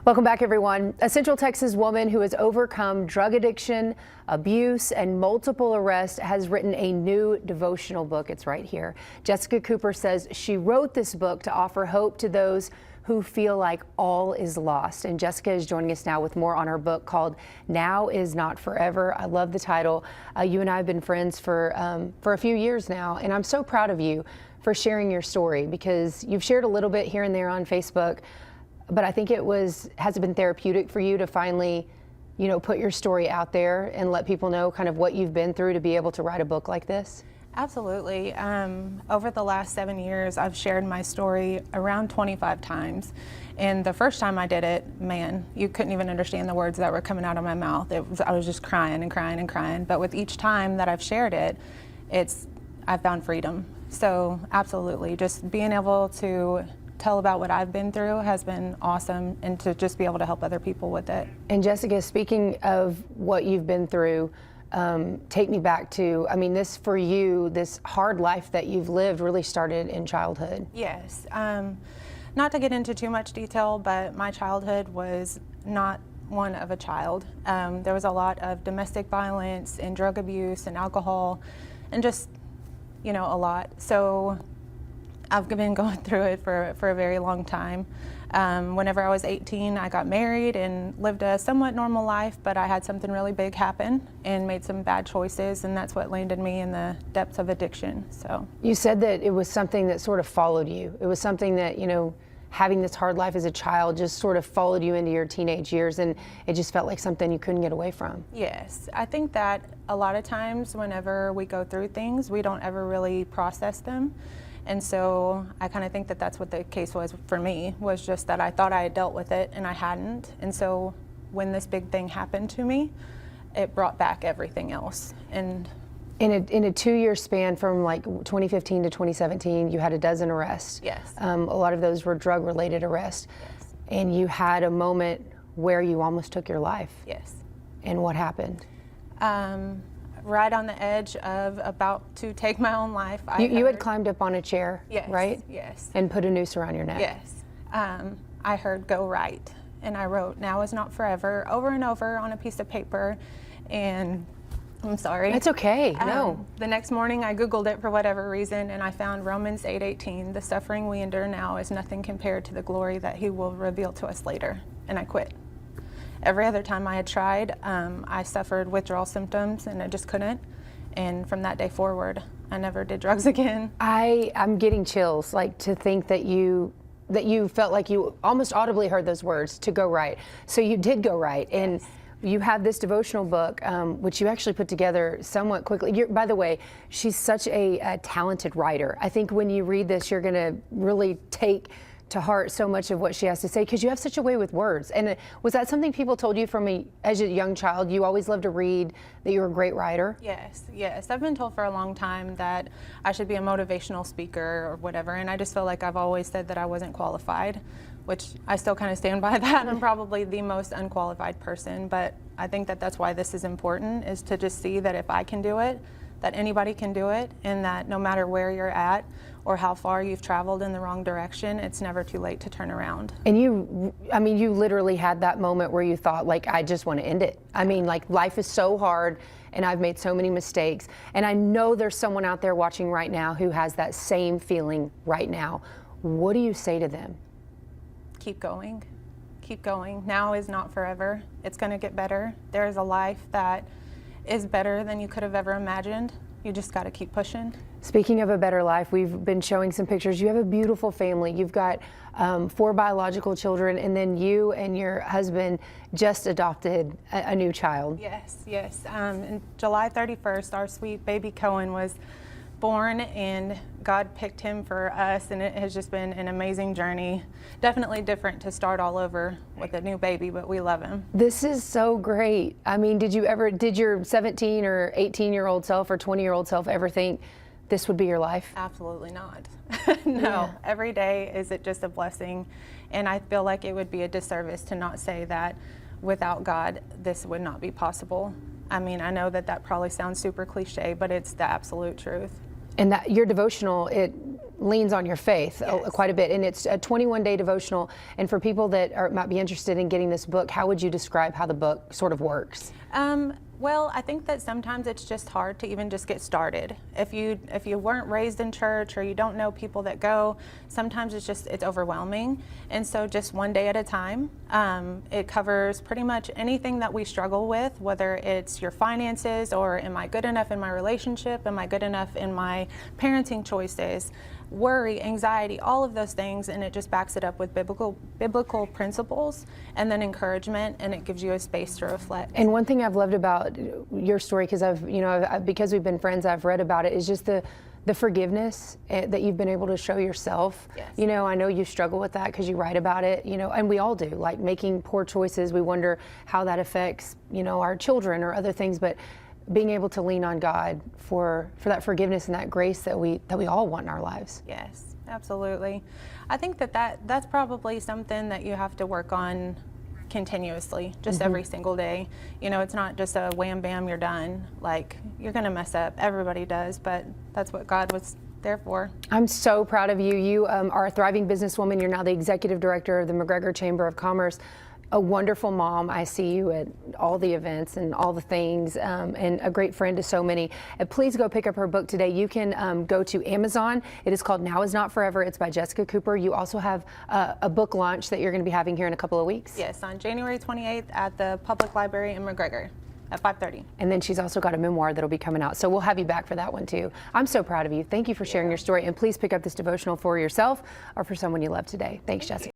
Welcome back, everyone. A Central Texas woman who has overcome drug addiction, abuse, and multiple arrests has written a new devotional book. It's right here. Jessica Cooper says she wrote this book to offer hope to those who feel like all is lost. And Jessica is joining us now with more on her book called Now Is Not Forever. I love the title. You and I have been friends for a few years now, and I'm so proud of you for sharing your story, because you've shared a little bit here and there on Facebook, but I think has been therapeutic for you to finally, put your story out there and let people know kind of what you've been through to be able to write a book like this? Absolutely. Over the last 7 years, I've shared my story around 25 times. And the first time I did it, man, you couldn't even understand the words that were coming out of my mouth. I was just crying and crying and crying. But with each time that I've shared it, I've found freedom. So absolutely, just being able to tell about what I've been through has been awesome, and to just be able to help other people with it. And Jessica, speaking of what you've been through, take me back to, this for you, this hard life that you've lived really started in childhood. Yes. Not to get into too much detail, but my childhood was not one of a child. There was a lot of domestic violence and drug abuse and alcohol and just, a lot. So I've been going through it for a very long time. Whenever I was 18, I got married and lived a somewhat normal life, but I had something really big happen and made some bad choices, and that's what landed me in the depths of addiction. So you said that it was something that sort of followed you. It was something that, having this hard life as a child just sort of followed you into your teenage years, and it just felt like something you couldn't get away from. Yes, I think that a lot of times whenever we go through things, we don't ever really process them. And so I kind of think that that's what the case was for me, was just that I thought I had dealt with it and I hadn't. And so when this big thing happened to me, it brought back everything else. And in a 2-year span from like 2015 to 2017, you had a dozen arrests. Yes. A lot of those were drug-related arrests. Yes. And you had a moment where you almost took your life. Yes. And what happened? Right on the edge of about to take my own life. You had climbed up on a chair, yes, right? Yes. And put a noose around your neck. Yes. I heard "go right," and I wrote "Now is not forever" over and over on a piece of paper, and I'm sorry. It's okay, no. The next morning I Googled it for whatever reason, and I found Romans 8:18, "The suffering we endure now is nothing compared to the glory that he will reveal to us later," and I quit. Every other time I had tried, I suffered withdrawal symptoms, and I just couldn't. And from that day forward, I never did drugs again. I'm getting chills, like, to think that you felt like you almost audibly heard those words, to go right. So you did go right. Yes. And you have this devotional book, which you actually put together somewhat quickly. By the way, she's such a talented writer. I think when you read this, you're going to really take to heart so much of what she has to say, because you have such a way with words. And was that something people told you as a young child? You always loved to read, that you were a great writer? Yes, yes. I've been told for a long time that I should be a motivational speaker or whatever, and I just feel like I've always said that I wasn't qualified, which I still kind of stand by that. I'm probably the most unqualified person, but I think that that's why this is important, is to just see that if I can do it, that anybody can do it, and that no matter where you're at or how far you've traveled in the wrong direction, it's never too late to turn around. And you literally had that moment where you thought, like, I just want to end it. Like, life is so hard and I've made so many mistakes. And I know there's someone out there watching right now who has that same feeling right now. What do you say to them? Keep going. Keep going. Now is not forever. It's going to get better. There is a life that is better than you could have ever imagined. You just got to keep pushing. Speaking of a better life, we've been showing some pictures. You have a beautiful family. You've got 4 biological children, and then you and your husband just adopted a new child. Yes, yes. And July 31st, our sweet baby Cohen was born, and God picked him for us, and it has just been an amazing journey. Definitely different to start all over with a new baby, but we love him. This is so great. Did your 17 or 18-year-old self or 20-year-old self ever think this would be your life? Absolutely not. No, yeah. Every day is it just a blessing, and I feel like it would be a disservice to not say that without God, this would not be possible. I know that probably sounds super cliche, but it's the absolute truth. And that your devotional, leans on your faith Yes. quite a bit, and it's a 21-day devotional. And for people that might be interested in getting this book, how would you describe how the book sort of works? Well, I think that sometimes it's just hard to even just get started. If you weren't raised in church or you don't know people that go, sometimes it's overwhelming. And so just one day at a time. It covers pretty much anything that we struggle with, whether it's your finances or am I good enough in my relationship? Am I good enough in my parenting choices? Worry, anxiety, all of those things, and it just backs it up with biblical principles and then encouragement, and it gives you a space to reflect. And one thing I've loved about your story, because because we've been friends, I've read about it, is just the forgiveness that you've been able to show yourself. Yes. I know you struggle with that because you write about it, and we all do, like making poor choices. We wonder how that affects, our children or other things, but being able to lean on God for that forgiveness and that grace that we all want in our lives. Yes, absolutely. I think that's probably something that you have to work on continuously, just every single day. It's not just a wham bam, you're done. Like, you're gonna mess up. Everybody does, but that's what God was there for. I'm so proud of you. You are a thriving businesswoman. You're now the executive director of the McGregor Chamber of Commerce. A wonderful mom. I see you at all the events and all the things, and a great friend to so many. Please go pick up her book today. You can go to Amazon. It is called Now Is Not Forever. It's by Jessica Cooper. You also have a book launch that you're going to be having here in a couple of weeks. Yes, on January 28th at the Public Library in McGregor at 5:30. And then she's also got a memoir that'll be coming out. So we'll have you back for that one too. I'm so proud of you. Thank you for sharing your story. And please pick up this devotional for yourself or for someone you love today. Thanks, Jessica.